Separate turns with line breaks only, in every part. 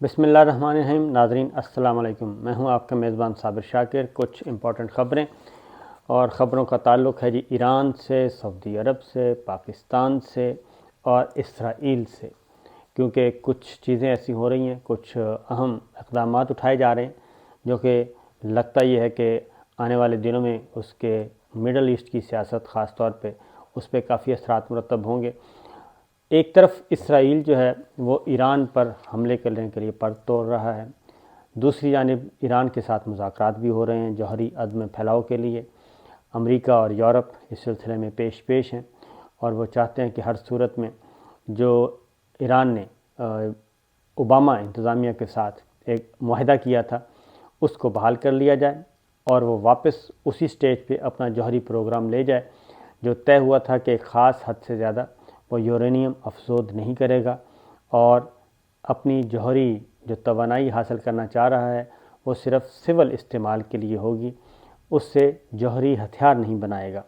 بسم اللہ الرحمن الرحیم۔ ناظرین السلام علیکم، میں ہوں آپ کا میزبان صابر شاکر۔ کچھ امپورٹنٹ خبریں اور خبروں کا تعلق ہے ایران سے، سعودی عرب سے، پاکستان سے اور اسرائیل سے، کیونکہ کچھ چیزیں ایسی ہو رہی ہیں، کچھ اہم اقدامات اٹھائے جا رہے ہیں جو کہ لگتا یہ ہے کہ آنے والے دنوں میں اس کے مڈل ایسٹ کی سیاست خاص طور پہ اس پہ کافی اثرات مرتب ہوں گے۔ ایک طرف اسرائیل جو ہے وہ ایران پر حملے کرنے کے لیے پر توڑ رہا ہے، دوسری جانب ایران کے ساتھ مذاکرات بھی ہو رہے ہیں جوہری عدم پھیلاؤ کے لیے۔ امریکہ اور یورپ اس سلسلے میں پیش ہیں اور وہ چاہتے ہیں کہ ہر صورت میں جو ایران نے اوباما انتظامیہ کے ساتھ ایک معاہدہ کیا تھا اس کو بحال کر لیا جائے اور وہ واپس اسی سٹیج پہ اپنا جوہری پروگرام لے جائے جو طے ہوا تھا کہ ایک خاص حد سے زیادہ وہ یورینیم افزود نہیں کرے گا، اور اپنی جوہری جو توانائی حاصل کرنا چاہ رہا ہے وہ صرف سول استعمال کے لیے ہوگی، اس سے جوہری ہتھیار نہیں بنائے گا۔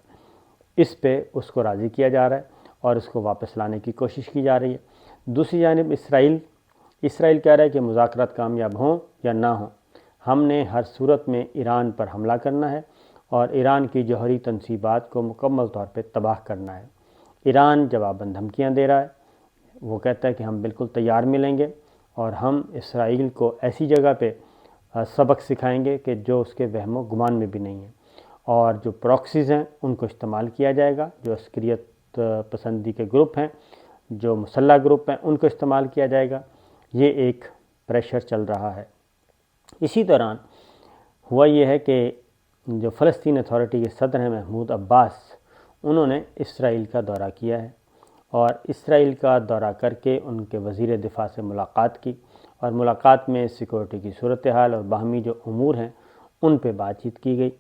اس پہ اس کو راضی کیا جا رہا ہے اور اس کو واپس لانے کی کوشش کی جا رہی ہے۔ دوسری جانب اسرائیل کہہ رہا ہے کہ مذاکرات کامیاب ہوں یا نہ ہوں، ہم نے ہر صورت میں ایران پر حملہ کرنا ہے اور ایران کی جوہری تنصیبات کو مکمل طور پہ تباہ کرنا ہے۔ ایران جواباً دھمکیاں دے رہا ہے، وہ کہتا ہے کہ ہم بالکل تیار ملیں گے اور ہم اسرائیل کو ایسی جگہ پہ سبق سکھائیں گے کہ جو اس کے وہم و گمان میں بھی نہیں ہے، اور جو پراکسیز ہیں ان کو استعمال کیا جائے گا، جو عسکریت پسندی کے گروپ ہیں، جو مسلح گروپ ہیں، ان کو استعمال کیا جائے گا۔ یہ ایک پریشر چل رہا ہے۔ اسی دوران ہوا یہ ہے کہ جو فلسطین اتھارٹی کے صدر ہیں محمود عباس، انہوں نے اسرائیل کا دورہ کیا ہے اور اسرائیل کا دورہ کر کے ان کے وزیر دفاع سے ملاقات کی، اور ملاقات میں سیکورٹی کی صورتحال اور باہمی جو امور ہیں ان پہ بات چیت کی گئی۔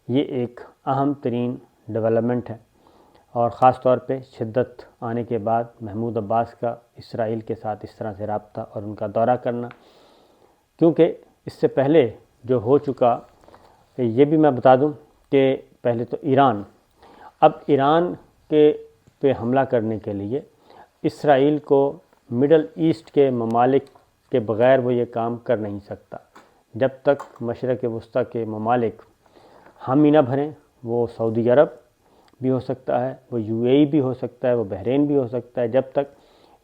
یہ ایک اہم ترین ڈیولپمنٹ ہے، اور خاص طور پہ شدت آنے کے بعد محمود عباس کا اسرائیل کے ساتھ اس طرح سے رابطہ اور ان کا دورہ کرنا، کیونکہ اس سے پہلے جو ہو چکا، یہ بھی میں بتا دوں کہ پہلے تو اب ایران کے پہ حملہ کرنے کے لیے اسرائیل کو مڈل ایسٹ کے ممالک کے بغیر وہ یہ کام کر نہیں سکتا۔ جب تک مشرق وسطیٰ کے ممالک حامی نہ بھریں، وہ سعودی عرب بھی ہو سکتا ہے، وہ UAE بھی ہو سکتا ہے، وہ بحرین بھی ہو سکتا ہے، جب تک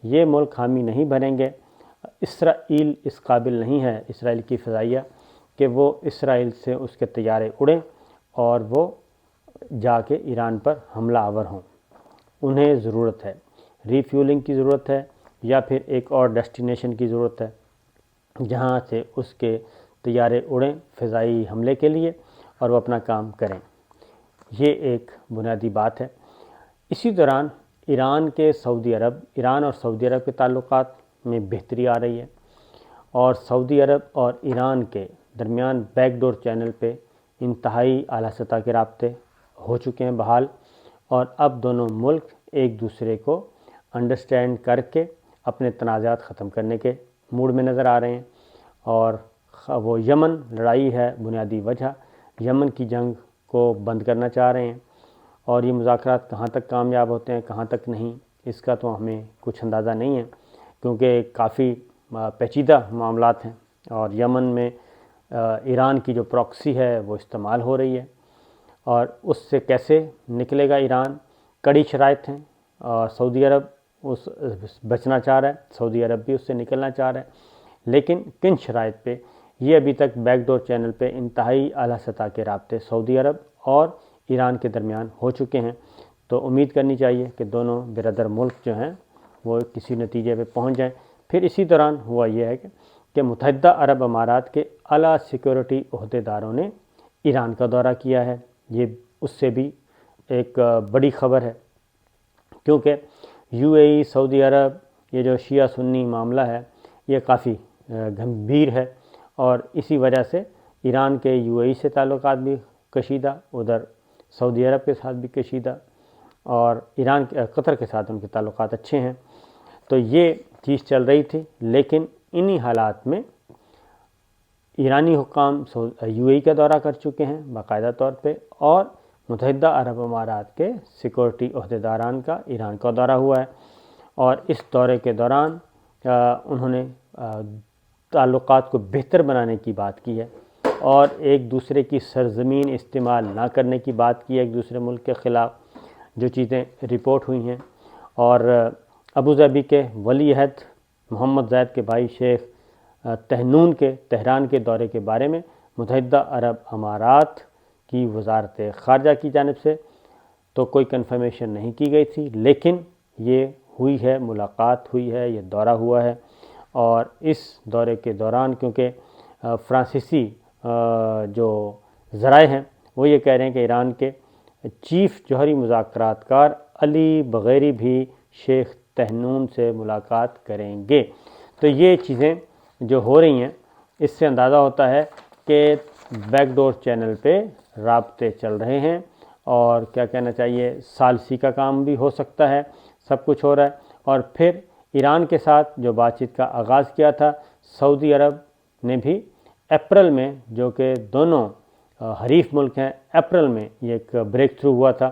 یہ ملک حامی نہیں بھریں گے، اسرائیل اس قابل نہیں ہے، اسرائیل کی فضائیہ، کہ وہ اسرائیل سے اس کے طیارے اڑیں اور وہ جا کے ایران پر حملہ آور ہوں۔ انہیں ضرورت ہے، ری فیولنگ کی ضرورت ہے، یا پھر ایک اور ڈیسٹینیشن کی ضرورت ہے جہاں سے اس کے طیارے اڑیں فضائی حملے کے لیے اور وہ اپنا کام کریں۔ یہ ایک بنیادی بات ہے۔ اسی دوران ایران اور سعودی عرب کے تعلقات میں بہتری آ رہی ہے، اور سعودی عرب اور ایران کے درمیان بیک ڈور چینل پہ انتہائی اعلیٰ سطح کے رابطے ہو چکے ہیں بحال، اور اب دونوں ملک ایک دوسرے کو انڈرسٹینڈ کر کے اپنے تنازعات ختم کرنے کے موڈ میں نظر آ رہے ہیں، اور وہ یمن لڑائی ہے بنیادی وجہ، یمن کی جنگ کو بند کرنا چاہ رہے ہیں، اور یہ مذاکرات کہاں تک کامیاب ہوتے ہیں کہاں تک نہیں، اس کا تو ہمیں کچھ اندازہ نہیں ہے، کیونکہ کافی پیچیدہ معاملات ہیں، اور یمن میں ایران کی جو پراکسی ہے وہ استعمال ہو رہی ہے، اور اس سے کیسے نکلے گا ایران، کڑی شرائط ہیں، اور سعودی عرب بچنا چاہ رہا ہے، سعودی عرب بھی اس سے نکلنا چاہ رہا ہے، لیکن کن شرائط پہ، یہ ابھی تک بیک ڈور چینل پہ انتہائی اعلیٰ سطح کے رابطے سعودی عرب اور ایران کے درمیان ہو چکے ہیں، تو امید کرنی چاہیے کہ دونوں برادر ملک جو ہیں وہ کسی نتیجے پہ پہنچ جائیں۔ پھر اسی دوران ہوا یہ ہے کہ متحدہ عرب امارات کے اعلیٰ سیکورٹی عہدیداروں نے ایران کا دورہ کیا ہے۔ یہ اس سے بھی ایک بڑی خبر ہے، کیونکہ UAE، سعودی عرب، یہ جو شیعہ سنی معاملہ ہے یہ کافی گمبھیر ہے، اور اسی وجہ سے ایران کے UAE سے تعلقات بھی کشیدہ، ادھر سعودی عرب کے ساتھ بھی کشیدہ، اور قطر کے ساتھ ان کے تعلقات اچھے ہیں، تو یہ چیز چل رہی تھی۔ لیکن انہی حالات میں ایرانی حکام UAE کا دورہ کر چکے ہیں باقاعدہ طور پہ، اور متحدہ عرب امارات کے سیکورٹی عہدیداران کا ایران کا دورہ ہوا ہے، اور اس دورے کے دوران انہوں نے تعلقات کو بہتر بنانے کی بات کی ہے اور ایک دوسرے کی سرزمین استعمال نہ کرنے کی بات کی ہے ایک دوسرے ملک کے خلاف، جو چیزیں رپورٹ ہوئی ہیں۔ اور ابوظہبی کے ولی عہد محمد زائد کے بھائی شیخ طحنون کے تہران کے دورے کے بارے میں متحدہ عرب امارات کی وزارت خارجہ کی جانب سے تو کوئی کنفرمیشن نہیں کی گئی تھی، لیکن یہ ہوئی ہے، ملاقات ہوئی ہے، یہ دورہ ہوا ہے۔ اور اس دورے کے دوران کیونکہ فرانسیسی جو ذرائع ہیں وہ یہ کہہ رہے ہیں کہ ایران کے چیف جوہری مذاکرات کار علی بغیری بھی شیخ طحنون سے ملاقات کریں گے۔ تو یہ چیزیں جو ہو رہی ہیں اس سے اندازہ ہوتا ہے کہ بیک ڈور چینل پہ رابطے چل رہے ہیں، اور کیا کہنا چاہیے، ثالثی کا کام بھی ہو سکتا ہے، سب کچھ ہو رہا ہے۔ اور پھر ایران کے ساتھ جو بات چیت کا آغاز کیا تھا، سعودی عرب نے بھی اپریل میں، جو کہ دونوں حریف ملک ہیں، اپریل میں یہ ایک بریک تھرو ہوا تھا،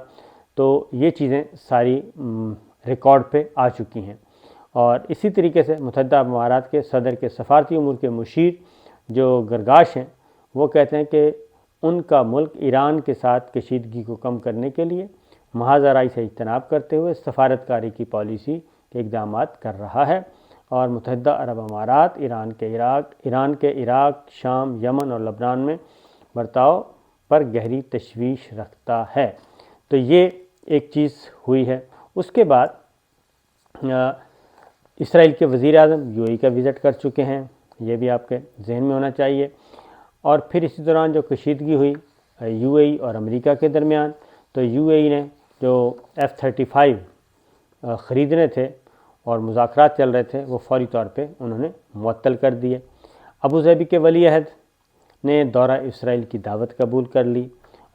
تو یہ چیزیں ساری ریکارڈ پہ آ چکی ہیں۔ اور اسی طریقے سے متحدہ عرب امارات کے صدر کے سفارتی امور کے مشیر جو گرگاش ہیں، وہ کہتے ہیں کہ ان کا ملک ایران کے ساتھ کشیدگی کو کم کرنے کے لیے محاذ آرائی سے اجتناب کرتے ہوئے سفارتکاری کی پالیسی کے اقدامات کر رہا ہے، اور متحدہ عرب امارات ایران کے عراق، شام، یمن اور لبنان میں برتاؤ پر گہری تشویش رکھتا ہے۔ تو یہ ایک چیز ہوئی ہے۔ اس کے بعد اسرائیل کے وزیر اعظم یو اے ای کا وزٹ کر چکے ہیں، یہ بھی آپ کے ذہن میں ہونا چاہیے۔ اور پھر اسی دوران جو کشیدگی ہوئی یو اے ای اور امریکہ کے درمیان، تو یو اے ای نے جو F-35 خریدنے تھے اور مذاکرات چل رہے تھے وہ فوری طور پہ انہوں نے معطل کر دیے۔ ابوظہبی کے ولی عہد نے دورہ اسرائیل کی دعوت قبول کر لی،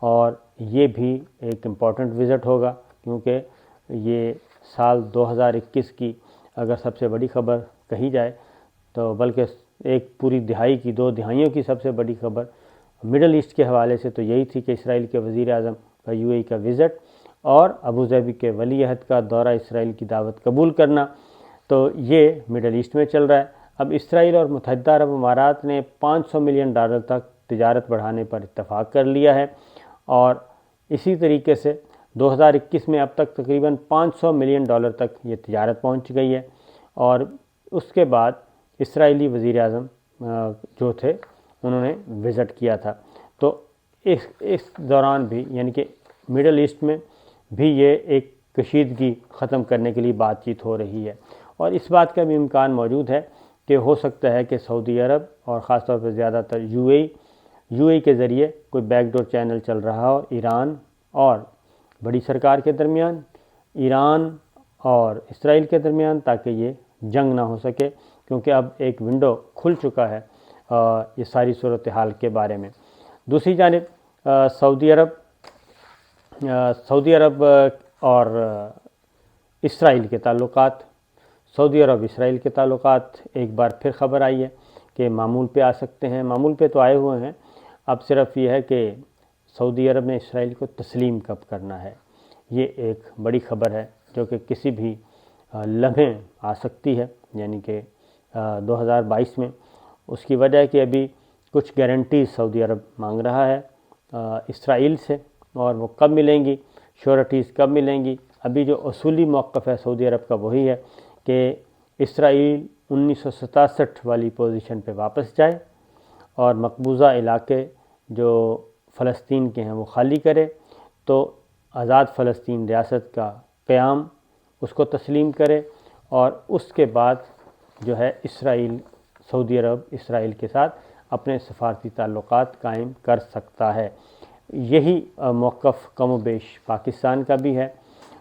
اور یہ بھی ایک امپورٹنٹ وزٹ ہوگا، کیونکہ یہ سال 2021 کی اگر سب سے بڑی خبر کہی جائے تو بلکہ ایک پوری دہائی کی، 2 دہائیوں کی سب سے بڑی خبر مڈل ایسٹ کے حوالے سے تو یہی تھی کہ اسرائیل کے وزیر اعظم کا یو اے ای کا وزٹ اور ابوظہبی کے ولی عہد کا دورہ اسرائیل کی دعوت قبول کرنا، تو یہ مڈل ایسٹ میں چل رہا ہے۔ اب اسرائیل اور متحدہ عرب امارات نے $500 ملین تک تجارت بڑھانے پر اتفاق کر لیا ہے، اور اسی طریقے سے 2021 میں اب تک تقریباً $500 ملین تک یہ تجارت پہنچ گئی ہے۔ اور اس کے بعد اسرائیلی وزیر اعظم جو تھے انہوں نے وزٹ کیا تھا، تو اس دوران بھی یعنی کہ مڈل ایسٹ میں بھی یہ ایک کشیدگی ختم کرنے کے لیے بات چیت ہو رہی ہے، اور اس بات کا بھی امکان موجود ہے کہ ہو سکتا ہے کہ سعودی عرب اور خاص طور پر زیادہ تر یو اے ای کے ذریعے کوئی بیک ڈور چینل چل رہا ہو ایران اور بڑی سرکار کے درمیان، ایران اور اسرائیل کے درمیان، تاکہ یہ جنگ نہ ہو سکے، کیونکہ اب ایک ونڈو کھل چکا ہے یہ ساری صورتحال کے بارے میں۔ دوسری جانب سعودی عرب اور اسرائیل کے تعلقات، سعودی عرب اسرائیل کے تعلقات ایک بار پھر خبر آئی ہے کہ معمول پہ آ سکتے ہیں، معمول پہ تو آئے ہوئے ہیں، اب صرف یہ ہے کہ سعودی عرب نے اسرائیل کو تسلیم کب کرنا ہے۔ یہ ایک بڑی خبر ہے جو کہ کسی بھی لمحے آ سکتی ہے، یعنی کہ 2022 میں۔ اس کی وجہ ہے کہ ابھی کچھ گارنٹیز سعودی عرب مانگ رہا ہے اسرائیل سے، اور وہ کب ملیں گی، شورٹیز کب ملیں گی۔ ابھی جو اصولی موقف ہے سعودی عرب کا وہی ہے کہ اسرائیل 1967 والی پوزیشن پہ واپس جائے اور مقبوضہ علاقے جو فلسطین کے ہیں وہ خالی کرے، تو آزاد فلسطین ریاست کا قیام اس کو تسلیم کرے، اور اس کے بعد جو ہے سعودی عرب اسرائیل کے ساتھ اپنے سفارتی تعلقات قائم کر سکتا ہے۔ یہی موقف کم و بیش پاکستان کا بھی ہے،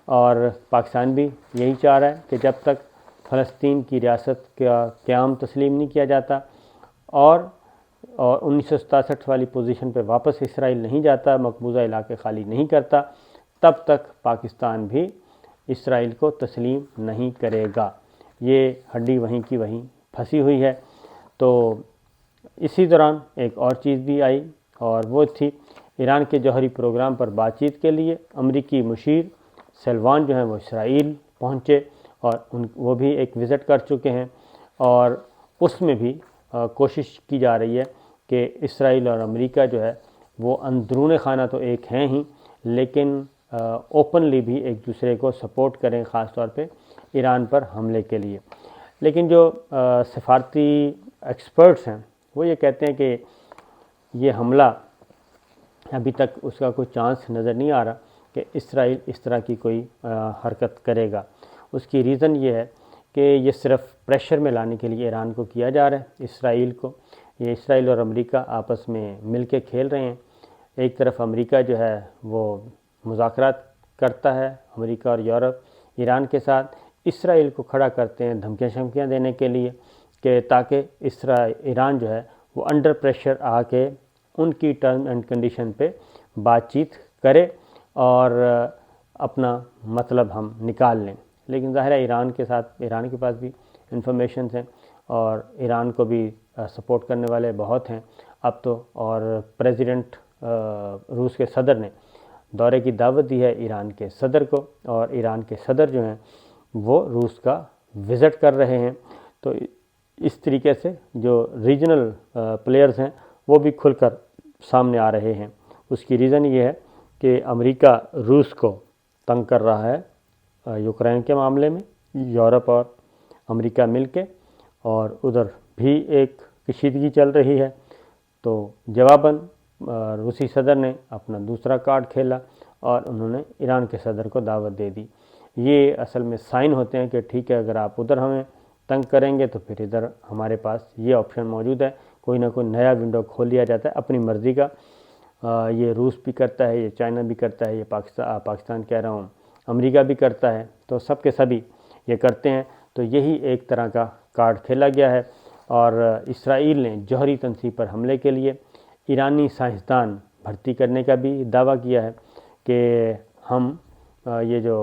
اور پاکستان بھی یہی چاہ رہا ہے کہ جب تک فلسطین کی ریاست کا قیام تسلیم نہیں کیا جاتا اور 1967 والی پوزیشن پہ واپس اسرائیل نہیں جاتا، مقبوضہ علاقے خالی نہیں کرتا، تب تک پاکستان بھی اسرائیل کو تسلیم نہیں کرے گا۔ یہ ہڈی وہیں کی وہیں پھنسی ہوئی ہے۔ تو اسی دوران ایک اور چیز بھی آئی، اور وہ تھی ایران کے جوہری پروگرام پر بات چیت کے لیے امریکی مشیر سلوان جو ہیں وہ اسرائیل پہنچے، اور وہ بھی ایک وزٹ کر چکے ہیں، اور اس میں بھی کوشش کی جا رہی ہے کہ اسرائیل اور امریکہ جو ہے وہ اندرون خانہ تو ایک ہیں ہی، لیکن اوپنلی بھی ایک دوسرے کو سپورٹ کریں، خاص طور پہ ایران پر حملے کے لیے۔ لیکن جو سفارتی ایکسپرٹس ہیں وہ یہ کہتے ہیں کہ یہ حملہ ابھی تک اس کا کوئی چانس نظر نہیں آ رہا کہ اسرائیل اس طرح کی کوئی حرکت کرے گا۔ اس کی ریزن یہ ہے کہ یہ صرف پریشر میں لانے کے لیے ایران کو کیا جا رہا ہے، اسرائیل کو۔ یہ اسرائیل اور امریکہ آپس میں مل کے کھیل رہے ہیں۔ ایک طرف امریکہ جو ہے وہ مذاکرات کرتا ہے، امریکہ اور یورپ ایران کے ساتھ، اسرائیل کو کھڑا کرتے ہیں دھمکیاں شمکیاں دینے کے لیے کہ تاکہ ایران جو ہے وہ انڈر پریشر آ کے ان کی ٹرم اینڈ کنڈیشن پہ بات چیت کرے اور اپنا مطلب ہم نکال لیں۔ لیکن ظاہر ہے ایران کے پاس بھی انفارمیشنز ہیں اور ایران کو بھی سپورٹ کرنے والے بہت ہیں اب تو، اور پریزیڈنٹ روس کے صدر نے دورے کی دعوت دی ہے ایران کے صدر کو، اور ایران کے صدر جو ہیں وہ روس کا وزٹ کر رہے ہیں۔ تو اس طریقے سے جو ریجنل پلیئرز ہیں وہ بھی کھل کر سامنے آ رہے ہیں۔ اس کی ریزن یہ ہے کہ امریکہ روس کو تنگ کر رہا ہے یوکرین کے معاملے میں، یورپ اور امریکہ مل کے، اور ادھر بھی ایک کشیدگی چل رہی ہے۔ تو جواباً روسی صدر نے اپنا دوسرا کارڈ کھیلا اور انہوں نے ایران کے صدر کو دعوت دے دی۔ یہ اصل میں سائن ہوتے ہیں کہ ٹھیک ہے، اگر آپ ادھر ہمیں تنگ کریں گے تو پھر ادھر ہمارے پاس یہ آپشن موجود ہے، کوئی نہ کوئی نیا ونڈو کھول لیا جاتا ہے اپنی مرضی کا۔ یہ روس بھی کرتا ہے، یہ چائنا بھی کرتا ہے، یہ پاکستان کہہ رہا ہوں امریکہ بھی کرتا ہے، تو سب کے سبھی یہ کرتے ہیں۔ تو یہی ایک طرح کا کارڈ کھیلا گیا ہے، اور اسرائیل نے جوہری تنصیب پر حملے کے لیے ایرانی سائنسدان بھرتی کرنے کا بھی دعویٰ کیا ہے کہ ہم یہ جو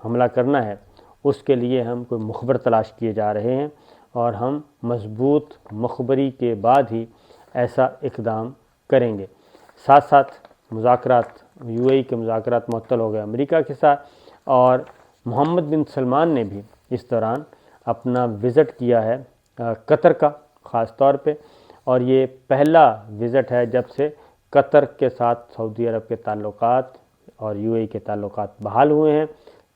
حملہ کرنا ہے اس کے لیے ہم کوئی مخبر تلاش کیے جا رہے ہیں، اور ہم مضبوط مخبری کے بعد ہی ایسا اقدام کریں گے۔ ساتھ ساتھ مذاکرات، یو اے ای کے مذاکرات معطل ہو گئے امریکہ کے ساتھ، اور محمد بن سلمان نے بھی اس دوران اپنا وزٹ کیا ہے قطر کا خاص طور پہ، اور یہ پہلا وزٹ ہے جب سے قطر کے ساتھ سعودی عرب کے تعلقات اور یو اے ای کے تعلقات بحال ہوئے ہیں،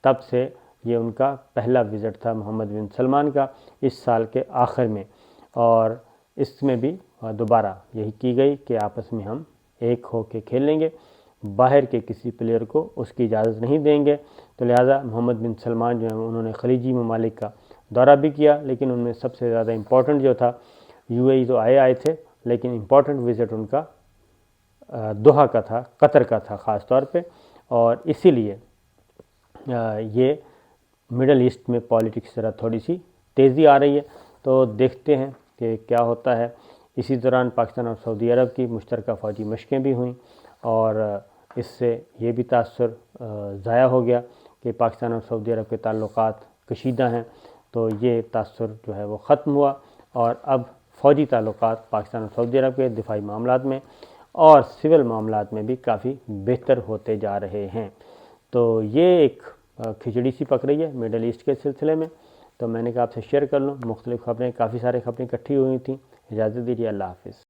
تب سے یہ ان کا پہلا وزٹ تھا محمد بن سلمان کا اس سال کے آخر میں، اور اس میں بھی دوبارہ یہی کی گئی کہ آپس میں ہم ایک ہو کے کھیلیں گے، باہر کے کسی پلیئر کو اس کی اجازت نہیں دیں گے۔ تو لہٰذا محمد بن سلمان جو ہیں انہوں نے خلیجی ممالک کا دورہ بھی کیا، لیکن ان میں سب سے زیادہ امپورٹنٹ جو تھا، یو اے ای تو آئے تھے لیکن امپورٹنٹ وزٹ ان کا دوحہ کا تھا، قطر کا تھا خاص طور پہ، اور اسی لیے یہ مڈل ایسٹ میں پالیٹکس ذرا تھوڑی سی تیزی آ رہی ہے۔ تو دیکھتے ہیں کہ کیا ہوتا ہے۔ اسی دوران پاکستان اور سعودی عرب کی مشترکہ فوجی مشقیں بھی ہوئیں، اور اس سے یہ بھی تاثر ضائع ہو گیا کہ پاکستان اور سعودی عرب کے تعلقات کشیدہ ہیں، تو یہ تاثر جو ہے وہ ختم ہوا، اور اب فوجی تعلقات پاکستان اور سعودی عرب کے دفاعی معاملات میں اور سول معاملات میں بھی کافی بہتر ہوتے جا رہے ہیں۔ تو یہ ایک کھچڑی سی پک رہی ہے میڈل ایسٹ کے سلسلے میں، تو میں نے کہا آپ سے شیئر کر لوں۔ مختلف خبریں، کافی سارے خبریں اکٹھی ہوئی تھیں۔ اجازت دیجیے، اللہ حافظ۔